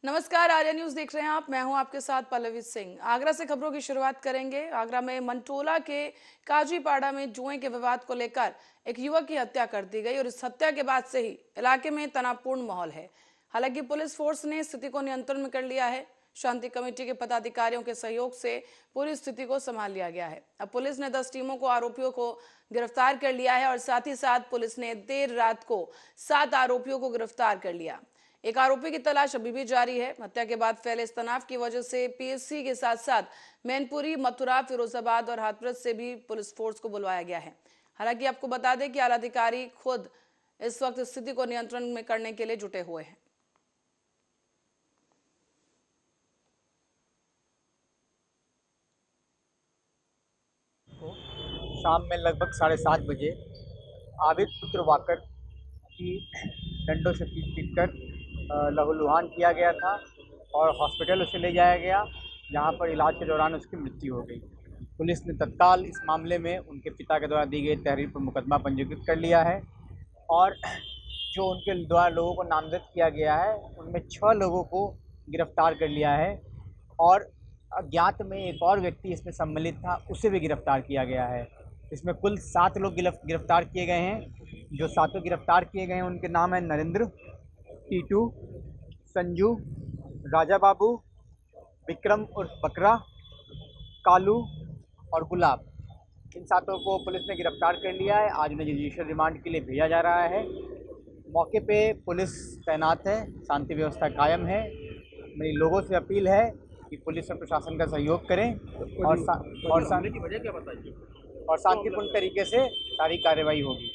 नमस्कार, आर्या न्यूज देख रहे हैं आप। मैं हूं आपके साथ पल्लवी सिंह। आगरा से खबरों की शुरुआत करेंगे। आगरा में मंटोला के काजीपाड़ा में जुए के विवाद को लेकर एक युवक की हत्या कर दी गई और इस हत्या के बाद से ही इलाके में तनावपूर्ण माहौल है। हालांकि पुलिस फोर्स ने स्थिति को नियंत्रण में कर लिया है। शांति कमेटी के पदाधिकारियों के सहयोग से पूरी स्थिति को संभाल लिया गया है। अब पुलिस ने 10 टीमों को आरोपियों को गिरफ्तार कर लिया है और साथ ही साथ पुलिस ने देर रात को 7 आरोपियों को गिरफ्तार कर लिया। एक आरोपी की तलाश अभी भी जारी है। हत्या के बाद फैले इस तनाव की वजह से पीएससी के साथ साथ मैनपुरी, मथुरा, फिरोजाबाद और हाथरस से भी पुलिस फोर्स को बुलवाया गया है। हालांकि आपको बता दें कि आलाधिकारी खुद इस वक्त स्थिति को नियंत्रण में करने के लिए जुटे हुए हैं। शाम में लगभग 7:30 बजे आबिद पुत्र वाकर की डंडों से पीट कर लहूलुहान किया गया था और हॉस्पिटल उसे ले जाया गया, जहां पर इलाज के दौरान उसकी मृत्यु हो गई। पुलिस ने तत्काल इस मामले में उनके पिता के द्वारा दी गई तहरीर पर मुकदमा पंजीकृत कर लिया है और जो उनके द्वारा लोगों को नामजद किया गया है उनमें 6 लोगों को गिरफ्तार कर लिया है और अज्ञात में एक और व्यक्ति इसमें सम्मिलित था, उसे भी गिरफ्तार किया गया है। इसमें कुल 7 लोग गिरफ्तार किए गए हैं। जो 7 गिरफ्तार किए गए हैं उनके नाम हैं नरेंद्र, टीटू, संजू, राजा बाबू, विक्रम उर्फ बकरा, कालू और गुलाब। इन 7 को पुलिस ने गिरफ्तार कर लिया है। आज उन्हें जुडिशियल रिमांड के लिए भेजा जा रहा है। मौके पे पुलिस तैनात है, शांति व्यवस्था कायम है। मेरी लोगों से अपील है कि पुलिस और प्रशासन का सहयोग करें और शांतिपूर्ण तरीके से सारी कार्रवाई होगी।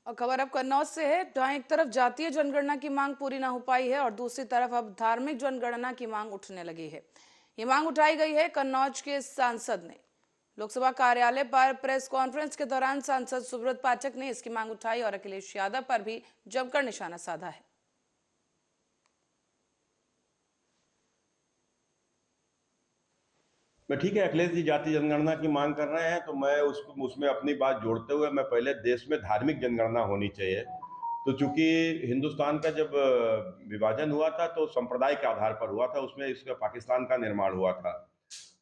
और खबर अब कन्नौज से है, जहां एक तरफ जातीय जनगणना की मांग पूरी ना हो पाई है और दूसरी तरफ अब धार्मिक जनगणना की मांग उठने लगी है। ये मांग उठाई गई है कन्नौज के सांसद ने। लोकसभा कार्यालय पर प्रेस कॉन्फ्रेंस के दौरान सांसद सुब्रत पाठक ने इसकी मांग उठाई और अखिलेश यादव पर भी जमकर निशाना साधा है। मैं ठीक है, अखिलेश जी जाति जनगणना की मांग कर रहे हैं तो मैं उसको उसमें अपनी बात जोड़ते हुए मैं पहले देश में धार्मिक जनगणना होनी चाहिए। तो चूंकि हिंदुस्तान का जब विभाजन हुआ था तो संप्रदाय के आधार पर हुआ था, उसमें इसका पाकिस्तान का निर्माण हुआ था।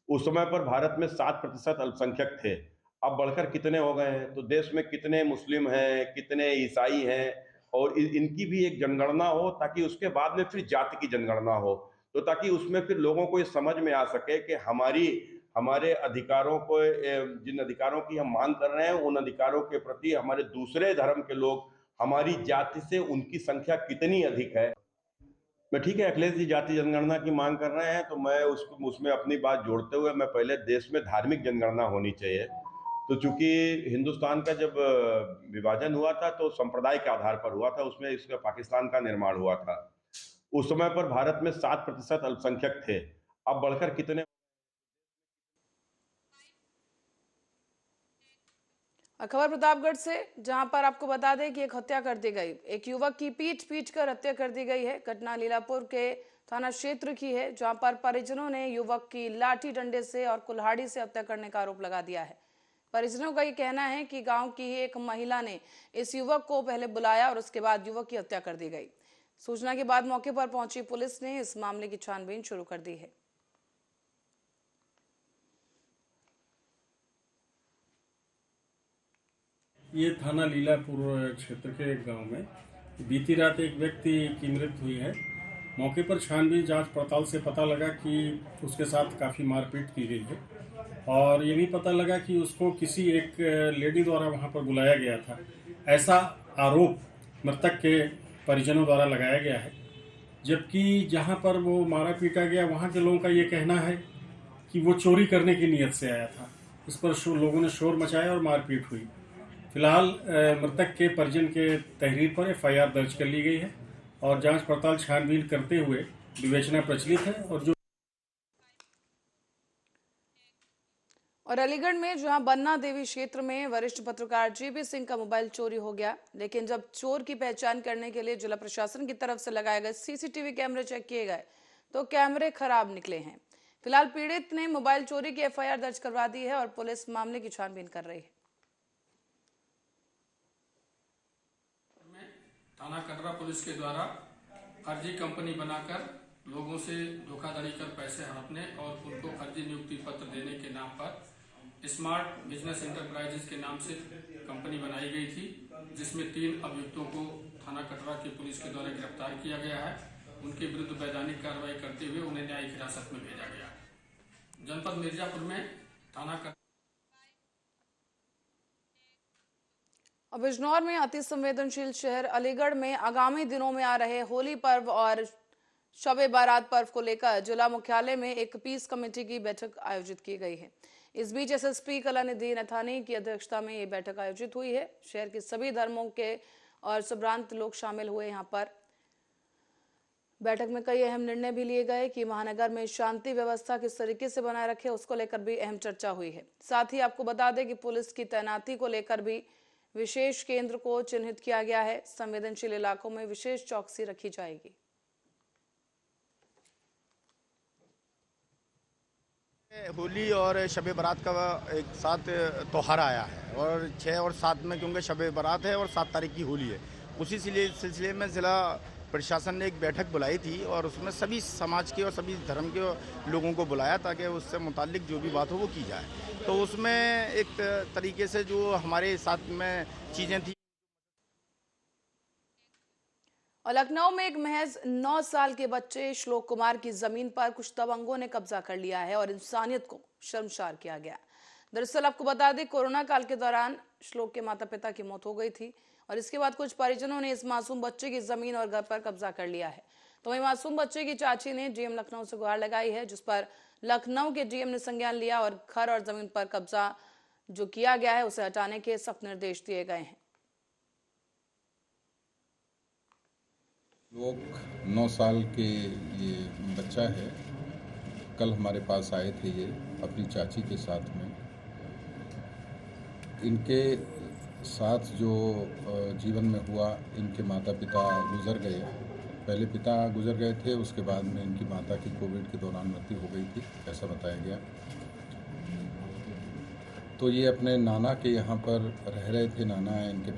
उस समय पर भारत में 7% अल्पसंख्यक थे। अब बढ़कर कितने हो गए हैं, तो देश में कितने मुस्लिम हैं, कितने ईसाई हैं, और इनकी भी एक जनगणना हो ताकि उसके बाद में फिर जाति की जनगणना हो। तो ताकि उसमें फिर लोगों को ये समझ में आ सके कि हमारे अधिकारों को, जिन अधिकारों की हम मांग कर रहे हैं उन अधिकारों के प्रति हमारे दूसरे धर्म के लोग हमारी जाति से उनकी संख्या कितनी अधिक है। मैं ठीक है, अखिलेश जी जाति जनगणना की मांग कर रहे हैं तो मैं उसमें अपनी बात जोड़ते हुए मैं पहले देश में धार्मिक जनगणना होनी चाहिए। तो चूंकि हिंदुस्तान का जब विभाजन हुआ था तो संप्रदाय के आधार पर हुआ था, उसमें इसका पाकिस्तान का निर्माण हुआ था। उस समय पर भारत में 7% अल्पसंख्यक थे। अब बढ़कर कितने। खबर प्रतापगढ़ से, जहां पर आपको बता दें कि एक हत्या कर दी गई। एक युवक की पीट कर हत्या कर दी गई है। घटना लीलापुर के थाना क्षेत्र की है, जहां पर परिजनों ने युवक की लाठी डंडे से और कुल्हाड़ी से हत्या करने का आरोप लगा दिया है। परिजनों का ये कहना है कि गांव की ही एक महिला ने इस युवक को पहले बुलाया और उसके बाद युवक की हत्या कर दी गई। सूचना के बाद मौके पर पहुंची पुलिस ने इस मामले की छानबीन शुरू कर दी है। ये थाना लीलापुर क्षेत्र के एक गांव में बीती रात एक व्यक्ति की मृत्यु हुई है। मौके पर छानबीन जांच पड़ताल से पता लगा कि उसके साथ काफ़ी मारपीट की गई है और ये भी पता लगा कि उसको किसी एक लेडी द्वारा वहां पर बुलाया गया था। ऐसा आरोप मृतक के परिजनों द्वारा लगाया गया है, जबकि जहां पर वो मारा पीटा गया वहां के लोगों का ये कहना है कि वो चोरी करने की नीयत से आया था। इस पर लोगों ने शोर मचाया और मारपीट हुई। फिलहाल मृतक के परिजन के तहरीर पर एफआईआर दर्ज कर ली गई है और जांच पड़ताल छानबीन करते हुए विवेचना प्रचलित है। और अलीगढ़ में, जहां बन्ना देवी क्षेत्र में वरिष्ठ पत्रकार जीबी सिंह का मोबाइल चोरी हो गया, लेकिन जब चोर की पहचान करने के लिए जिला प्रशासन की तरफ से लगाए गए सीसीटीवी कैमरे चेक किए गए तो कैमरे खराब निकले हैं। फिलहाल पीड़ित ने मोबाइल चोरी की एफआईआर दर्ज करवा दी है और पुलिस मामले की छानबीन कर रही है। थाना कटरा पुलिस के द्वारा फर्जी कंपनी बनाकर लोगों से धोखाधड़ी कर पैसे हड़पने और उनको फर्जी नियुक्ति पत्र देने के नाम पर स्मार्ट बिजनेस इंटरप्राइजेज के नाम से कंपनी बनाई गई थी, जिसमें 3 अभियुक्तों को थाना कटरा की पुलिस के द्वारा गिरफ्तार किया गया है। उनके विरुद्ध वैधानिक कार्रवाई करते हुए उन्हें न्यायिक हिरासत में भेजा गया। जनपद मिर्जापुर में थाना कटरा और बिजनौर में अति संवेदनशील शहर अलीगढ़ में आगामी दिनों में आ रहे होली पर्व और शब बारात पर्व को लेकर जिला मुख्यालय में एक पीस कमेटी की बैठक आयोजित की गई है। इस बीच एसएसपी कलानिधि नथानी की अध्यक्षता में ये बैठक आयोजित हुई है। शहर के सभी धर्मों के और संभ्रांत लोग शामिल हुए। यहाँ पर बैठक में कई अहम निर्णय भी लिए गए कि महानगर में शांति व्यवस्था किस तरीके से बनाए रखे, उसको लेकर भी अहम चर्चा हुई है। साथ ही आपको बता दें कि पुलिस की तैनाती को लेकर भी विशेष केंद्र को चिन्हित किया गया है। संवेदनशील इलाकों में विशेष चौकसी रखी जाएगी। होली और शब बारात का एक साथ त्योहार आया है और 6 और 7 में क्योंकि शब बारात है और 7 तारीख की होली है, उसी सिलसिले में ज़िला प्रशासन ने एक बैठक बुलाई थी और उसमें सभी समाज के और सभी धर्म के लोगों को बुलाया ताकि उससे मुतालिक जो भी बात हो वो की जाए। तो उसमें एक तरीके से जो हमारे साथ में चीज़ें थी। और लखनऊ में एक महज 9 साल के बच्चे श्लोक कुमार की जमीन पर कुछ दबंगों ने कब्जा कर लिया है और इंसानियत को शर्मसार किया गया। दरअसल आपको बता दें, कोरोना काल के दौरान श्लोक के माता पिता की मौत हो गई थी और इसके बाद कुछ परिजनों ने इस मासूम बच्चे की जमीन और घर पर कब्जा कर लिया है। तो वहीं मासूम बच्चे की चाची ने डीएम लखनऊ से गुहार लगाई है, जिस पर लखनऊ के डीएम ने संज्ञान लिया और घर और जमीन पर कब्जा जो किया गया है उसे हटाने के सख्त निर्देश दिए गए हैं। लोग 9 साल के ये बच्चा है, कल हमारे पास आए थे ये अपनी चाची के साथ में। इनके साथ जो जीवन में हुआ, इनके माता पिता गुजर गए। पहले पिता गुजर गए थे, उसके बाद में इनकी माता की कोविड के दौरान मृत्यु हो गई थी, ऐसा बताया गया। तो ये अपने नाना के यहाँ पर रह रहे थे, नाना इनके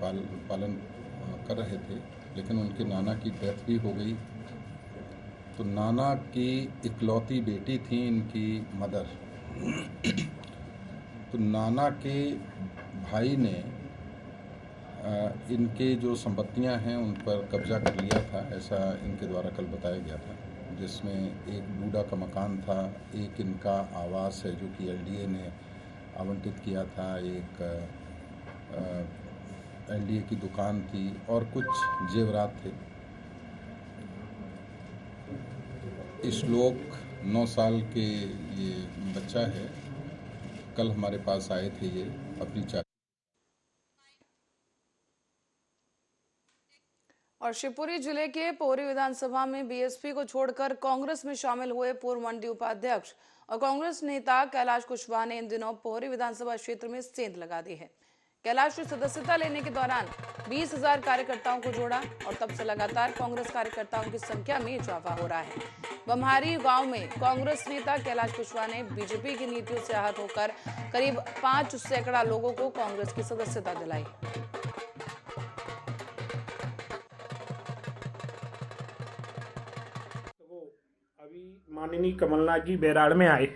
पालन कर रहे थे, लेकिन उनके नाना की डेथ भी हो गई। तो नाना की इकलौती बेटी थी इनकी मदर। तो नाना के भाई ने इनके जो संपत्तियां हैं उन पर कब्जा कर लिया था, ऐसा इनके द्वारा कल बताया गया था, जिसमें एक बूढ़ा का मकान था, एक इनका आवास है जो कि एलडीए ने आवंटित किया था, एक एलडीए की दुकान थी और कुछ जेवरात थे। श्लोक 9 साल के ये बच्चा है, कल हमारे पास आए थे ये अपनी चाची। और शिवपुरी जिले के पोहरी विधानसभा में बीएसपी को छोड़कर कांग्रेस में शामिल हुए पूर्व मंडी उपाध्यक्ष और कांग्रेस नेता कैलाश कुशवाहा ने इन दिनों पोहरी विधानसभा क्षेत्र में सेंध लगा दी है। कैलाश ने सदस्यता लेने के दौरान 20,000 कार्यकर्ताओं को जोड़ा और तब से लगातार कांग्रेस कार्यकर्ताओं की संख्या में इजाफा हो रहा है। बम्हारी गांव में कांग्रेस नेता कैलाश कुशवाहा ने बीजेपी की नीतियों से आहत होकर करीब 5 सैकड़ा लोगों को कांग्रेस की सदस्यता दिलाई। अभी माननीय कमलनाथ जी बैराड़ में आए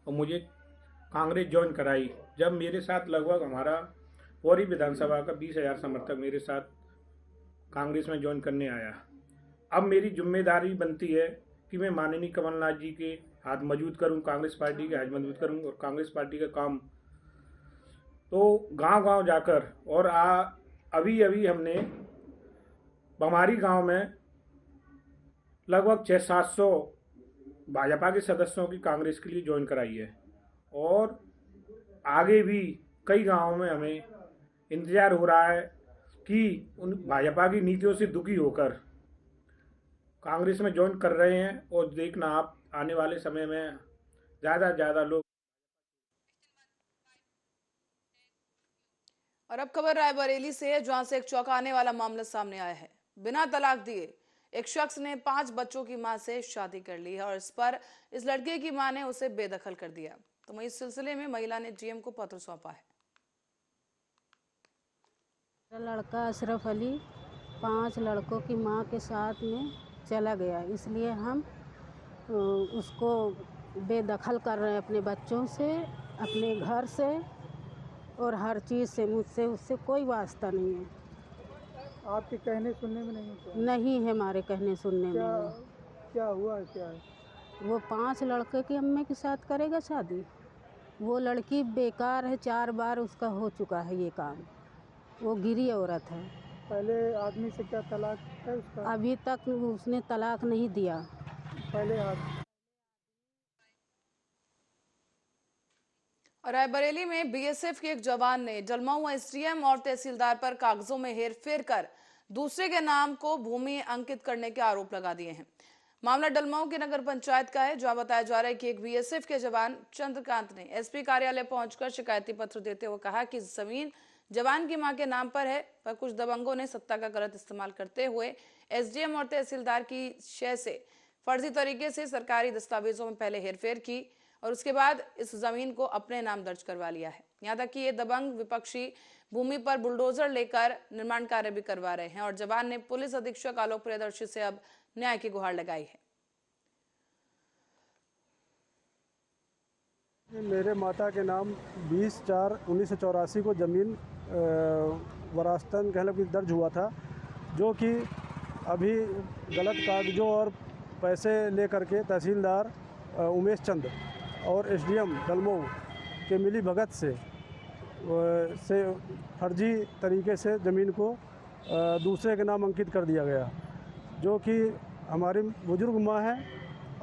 और मुझे कांग्रेस ज्वाइन कराई। जब मेरे साथ लगभग हमारा पोहरी विधानसभा का 20,000 समर्थक मेरे साथ कांग्रेस में ज्वाइन करने आया। अब मेरी जिम्मेदारी बनती है कि मैं माननीय कमलनाथ जी के हाथ मजबूत करूं, कांग्रेस पार्टी के हाथ मजबूत करूं और कांग्रेस पार्टी का काम तो गांव-गांव जाकर और अभी हमने बम्हारी गांव में लगभग 600-700 भाजपा के सदस्यों की कांग्रेस के लिए ज्वाइन कराई है और आगे भी कई गांवों में हमें इंतजार हो रहा है कि उन भाजपा की नीतियों से दुखी होकर कांग्रेस में ज्वाइन कर रहे हैं। और देखना आप आने वाले समय में ज़्यादा से ज़्यादा लोग। और अब खबर रायबरेली से है, जहां से एक चौंकाने वाला मामला सामने आया है। बिना तलाक दिए एक शख्स ने 5 बच्चों की मां से शादी कर ली है और इस पर इस लड़के की मां ने उसे बेदखल कर दिया। तो वहीं इस सिलसिले में महिला ने जीएम को पत्र सौंपा है। मेरा लड़का अशरफ अली 5 लड़कों की माँ के साथ में चला गया, इसलिए हम उसको बेदखल कर रहे हैं अपने बच्चों से, अपने घर से और हर चीज़ से। मुझसे उससे कोई वास्ता नहीं है। आपके कहने सुनने में नहीं है? नहीं है हमारे कहने सुनने में। क्या हुआ क्या है? वो 5 लड़के की अम्मे के साथ करेगा शादी। वो लड़की बेकार है, 4 बार उसका हो चुका है ये काम। वो गिरी औरत है। पहले आदमी से क्या तलाक है उसका? अभी तक उसने तलाक नहीं दिया। पहले और रायबरेली में बीएसएफ के एक जवान ने जलमऊ एसडीएम और तहसीलदार पर कागजों में हेरफेर कर दूसरे के नाम को भूमि अंकित करने के आरोप लगा दिए हैं। मामला डलमऊ की नगर पंचायत का है, जहां बताया जा रहा है कि एक बीएसएफ के जवान चंद्रकांत ने एसपी कार्यालय पहुंचकर शिकायती पत्र देते हुए कहा कि जमीन जवान की मां के नाम पर है, पर कुछ दबंगों ने सत्ता का गलत इस्तेमाल करते हुए एसडीएम और तहसीलदार की शय से फर्जी तरीके से सरकारी दस्तावेजों में पहले हेरफेर की और उसके बाद इस जमीन को अपने नाम दर्ज करवा लिया है। यहाँ तक कि ये दबंग विपक्षी भूमि पर बुलडोजर लेकर निर्माण कार्य भी करवा रहे हैं और जवान ने पुलिस अधीक्षक आलोक प्रियदर्शी से अब न्याय की गुहार लगाई है। मेरे माता के नाम 20/4/1984 को ज़मीन वरासतन कह लो कि दर्ज हुआ था, जो कि अभी गलत कागजों और पैसे लेकर के तहसीलदार उमेश चंद और एसडीएम डलमऊ के मिली भगत से फर्जी तरीके से ज़मीन को दूसरे के नाम अंकित कर दिया गया, जो कि हमारी बुजुर्ग माँ है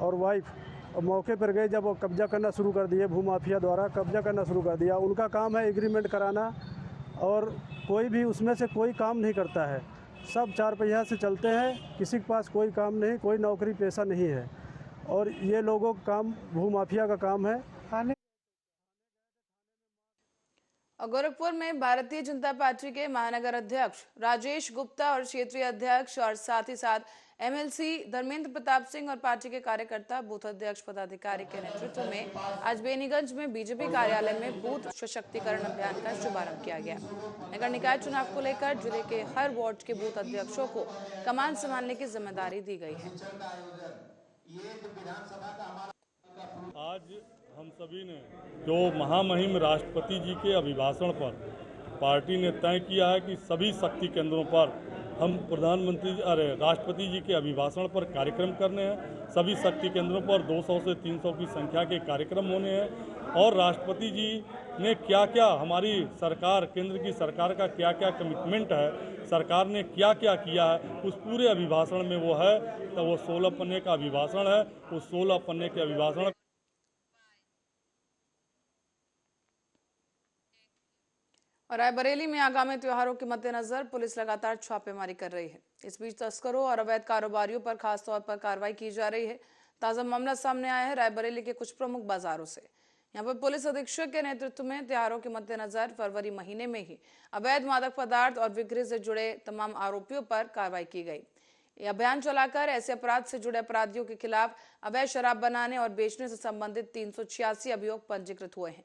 और वाइफ और मौके पर गए जब वो कब्जा करना शुरू कर दिए, भूमाफिया द्वारा कब्जा करना शुरू कर दिया। उनका काम है एग्रीमेंट कराना और कोई भी उसमें से कोई काम नहीं करता है, सब 4 पहिया से चलते हैं, किसी के पास कोई काम नहीं, कोई नौकरी पेशा नहीं है और ये लोगों का काम भूमाफिया का काम है। गोरखपुर में भारतीय जनता पार्टी के महानगर अध्यक्ष राजेश गुप्ता और क्षेत्रीय अध्यक्ष और साथ ही साथ एमएलसी धर्मेंद्र प्रताप सिंह और पार्टी के कार्यकर्ता बूथ अध्यक्ष पदाधिकारी के नेतृत्व में आज बेनीगंज में बीजेपी कार्यालय में बूथ सशक्तिकरण अभियान का शुभारंभ किया गया। नगर निकाय चुनाव को लेकर जिले के हर वार्ड के बूथ अध्यक्षों को कमान संभालने की जिम्मेदारी दी गई है। आज हम सभी ने जो महामहिम राष्ट्रपति जी के अभिभाषण पर पार्टी ने तय किया है कि सभी शक्ति केंद्रों पर हम राष्ट्रपति जी के अभिभाषण पर कार्यक्रम करने हैं। सभी शक्ति केंद्रों पर 200 से 300 की संख्या के कार्यक्रम होने हैं और राष्ट्रपति जी ने क्या क्या हमारी सरकार, केंद्र की सरकार का क्या क्या कमिटमेंट है, सरकार ने क्या क्या किया है, उस पूरे अभिभाषण में वो है। तो वो 16 पन्ने का अभिभाषण है। उस 16 पन्ने के अभिभाषण और रायबरेली में आगामी त्योहारों के मद्देनजर पुलिस लगातार छापेमारी कर रही है। इस बीच तस्करों और अवैध कारोबारियों पर खासतौर पर कार्रवाई की जा रही है। ताजा मामला सामने आया है रायबरेली के कुछ प्रमुख बाजारों से। यहाँ पर पुलिस अधीक्षक के नेतृत्व में त्योहारों के मद्देनजर फरवरी महीने में ही अवैध मादक पदार्थ और बिक्री से जुड़े तमाम आरोपियों पर कार्रवाई की गई। ये अभियान चलाकर ऐसे अपराध से जुड़े अपराधियों के खिलाफ अवैध शराब बनाने और बेचने से संबंधित 386 अभियोग पंजीकृत हुए हैं।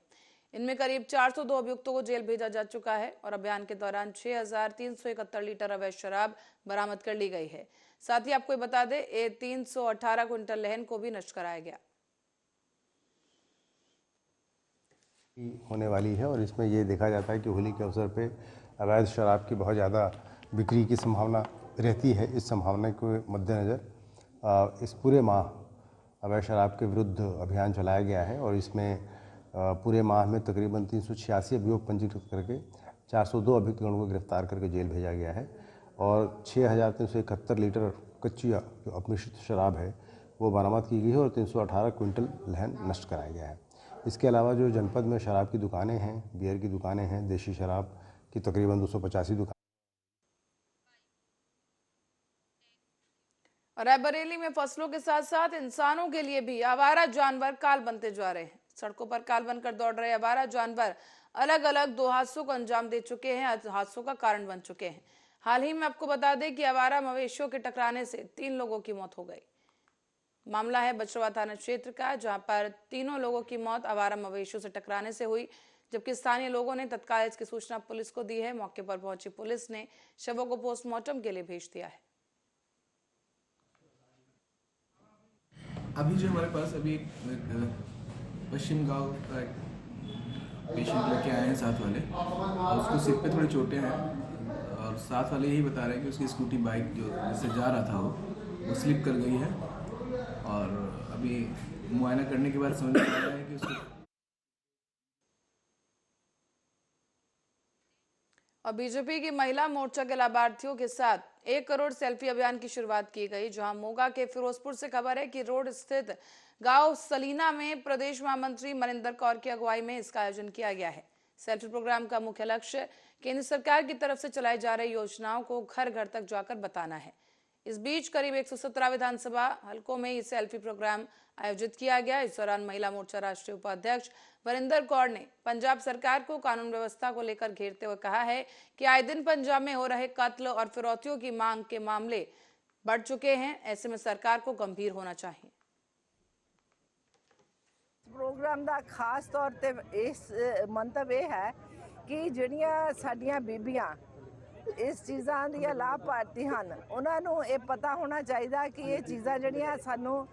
इनमें करीब 402 अभियुक्तों को जेल भेजा जा चुका है और अभियान के दौरान 6371 लीटर अवैध शराब बरामद कर ली गई है। साथ ही आपको बता दें, 318 क्विंटल लहन को भी नष्ट कराया गया। होने वाली है और इसमें ये देखा जाता है कि होली के अवसर पे अवैध शराब की बहुत ज़्यादा बिक्री की संभावना रहती है। इस संभावना के मद्देनज़र इस पूरे माह अवैध शराब के विरुद्ध अभियान चलाया गया है और इसमें पूरे माह में तकरीबन 386 अभियोग पंजीकृत करके 402 अभियुक्तों को गिरफ्तार करके जेल भेजा गया है और 6371 लीटर कच्ची जो अपमिश्रित शराब है वो बरामद की गई है और 318 क्विंटल लहन नष्ट कराया गया है। इसके अलावा जो जनपद में शराब की दुकानें हैं, बियर की दुकानें हैं, देशी शराब की तकरीबन 285 दुकान। रायबरेली में फसलों के साथ साथ इंसानों के लिए भी आवारा जानवर काल बनते जा रहे हैं। सड़कों पर काल बनकर दौड़ रहे आवारा जानवर अलग अलग 2 हादसों को अंजाम दे चुके हैं, हादसों का कारण बन चुके हैं। हाल ही में आपको बता दें कि आवारा मवेशियों के टकराने से 3 लोगों की मौत हो गई। मामला है बछरवा थाना क्षेत्र का, जहां पर तीनों लोगों की मौत आवारा मवेशियों से टकराने से हुई। जबकि स्थानीय लोगों ने तत्काल इसकी सूचना पुलिस को दी है। मौके पर पहुंची पुलिस ने शवों को पोस्टमार्टम के लिए भेज दिया है। अभी जो हमारे पास अभी पश्चिम गांव का एक पेशेंट लेके आए हैं साथ वाले, और उसको सिर पे थोड़ी चोटें हैं, और साथ वाले यही बता रहे हैं कि उसकी स्कूटी बाइक जो जिससे जा रहा था वो स्लिप कर गई है, और अभी मुआयना करने के बाद समझ में आ रहा है कि उसको। और बीजेपी की महिला मोर्चा के लाभार्थियों के साथ 1 करोड़ सेल्फी अभियान की शुरुआत की गई। जहां मोगा के फिरोजपुर से खबर है कि रोड स्थित गांव सलीना में प्रदेश महामंत्री मनिंदर कौर की अगुवाई में इसका आयोजन किया गया है। सेल्फी प्रोग्राम का मुख्य लक्ष्य केंद्र सरकार की तरफ से चलाई जा रही योजनाओं को घर घर तक जाकर बताना है। इस बीच करीब 117 विधानसभा हलकों में ये सेल्फी प्रोग्राम आयोजित किया गया। इस दौरान महिला मोर्चा राष्ट्रीय उपाध्यक्ष वरिंदर कौर ने पंजाब सरकार को कानून व्यवस्था को लेकर घेरते हुए कहा है कि आए दिन पंजाब में हो रहे कत्ल और फिरौतियों की मांग के मामले बढ़ चुके हैं। ऐसे में सरकार को गंभीर होना चाहिए। प्रोग्राम का खास तौर पे इस मंतव यह है कि ਜਿਹੜੀਆਂ ਸਾਡੀਆਂ ਬੀਬੀਆਂ इस चीज़ों ਦੀਆਂ ਲਾਭਪਾਤਰੀ ਹਨ, ਉਹਨਾਂ ਨੂੰ ਇਹ ਪਤਾ ਹੋਣਾ ਚਾਹੀਦਾ ਕਿ ਇਹ ਚੀਜ਼ਾਂ ਜਿਹੜੀਆਂ ਸਾਨੂੰ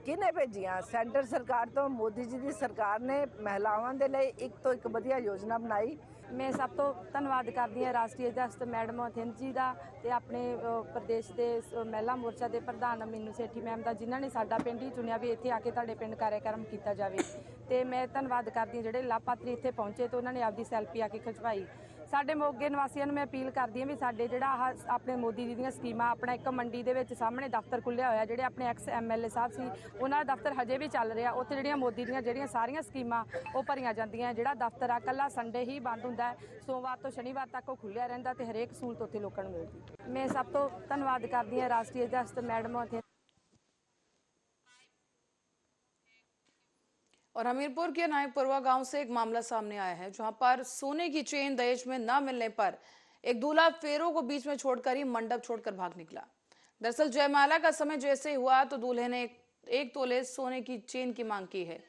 ਕਿਹਨੇ ਭੇਜੀਆਂ। ਸੈਂਟਰ ਸਰਕਾਰ ਤੋਂ ਮੋਦੀ ਜੀ ਦੀ ਸਰਕਾਰ ਨੇ ਮਹਿਲਾਵਾਂ ਦੇ ਲਈ ਇੱਕ ਤੋਂ ਇੱਕ ਵਧੀਆ ਯੋਜਨਾ ਬਣਾਈ। मैं सब तो धन्यवाद करती हाँ राष्ट्रीय अध्यक्ष मैडम थिंद जी का ते अपने प्रदेश के महिला मोर्चा के प्रधान मीनू सेठी मैम का, जिन्हों ने साडा पिंड ही चुनिया भी इत्थे आके तुहाडे पिंड कार्यक्रम किया जाए। तो मैं धन्यवाद करती हूँ जिहड़े लाभार्थी इत्थे पहुँचे तो उन्होंने आपकी सैल्फी आके खिचवाई। साडे मोगे निवासियों मैं अपील करती हूँ भी साडे जिहड़ा अपने मोदी जी दी स्कीमां, अपना एक मंडी दे विच सामने दफ्तर खुलिया होया, जिहड़े अपने एक्स MLA साहब सी उन्हां दा दफ्तर हजे भी चल रहा। उत्थे जिहड़ियां मोदी दीयां जिहड़ियां सारियां स्कीमां वो भरीआं जांदियां। जिहड़ा दफ्तर आ कल्ला संडे ही बंद हुंदा है, सोमवार तो शनिवार तक वो खुलिया रहिंदा ते हरेक सहूलत उत्थे लोकां नूं मिलदी। मैं सब तो धन्नवाद करदी हां राष्ट्रीय अध्यक्ष मैडम। और हमीरपुर के नायकपुरवा गांव से एक मामला सामने आया है, जहां पर सोने की चेन दहेज में न मिलने पर एक दूल्हा फेरों को बीच में छोड़कर ही मंडप छोड़कर भाग निकला। दरअसल जयमाला का समय जैसे ही हुआ तो दूल्हे ने एक तोले सोने की चेन की मांग की है।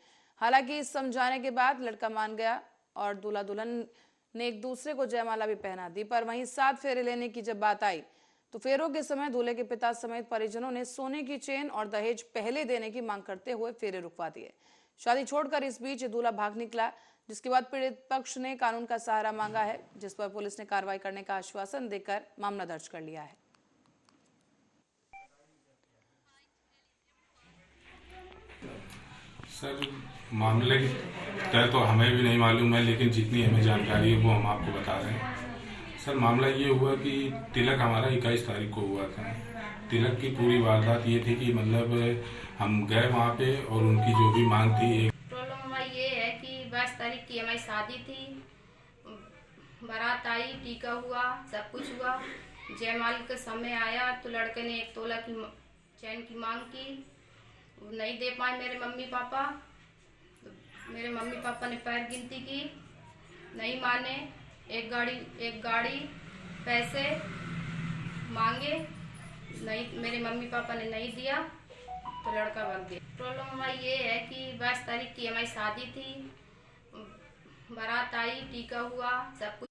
हालांकि समझाने के बाद लड़का मान गया और दूल्हा दुल्हन ने एक दूसरे को जयमाला भी पहना दी। पर वहीं 7 फेरे लेने की जब बात आई तो फेरों के समय दूल्हे के पिता समेत परिजनों ने सोने की चेन और दहेज पहले देने की मांग करते हुए फेरे रुकवा दिए। शादी छोड़कर इस बीच दूल्हा भाग निकला, जिसके बाद पीड़ित पक्ष ने कानून का सहारा मांगा है, जिस पर पुलिस ने कार्रवाई करने का आश्वासन देकर मामला दर्ज कर लिया है। सर मामले की तय तो हमें भी नहीं मालूम है, लेकिन जितनी हमें जानकारी है वो हम आपको बता रहे हैं। सर मामला ये हुआ कि तिलक हमारा 21 तारीख को हुआ था। तिलक की पूरी वारदात ये थी कि मतलब हम गए वहाँ पे और उनकी जो भी मांग थी। प्रॉब्लम हमारी ये है कि 22 तारीख की हमारी शादी थी, बारात आई, टीका हुआ, सब कुछ हुआ। जयमाल का समय आया तो लड़के ने 1 तोला की चैन की मांग की, नहीं दे पाए मेरे मम्मी पापा। मेरे मम्मी पापा ने पैर गिनती की, नहीं माने। एक गाड़ी पैसे मांगे, नहीं, मेरे मम्मी पापा ने नहीं दिया तो लड़का भाग गया। प्रॉब्लम हमारी ये है कि 22 तारीख की हमारी शादी थी, बारात आई, टीका हुआ, सब कुछ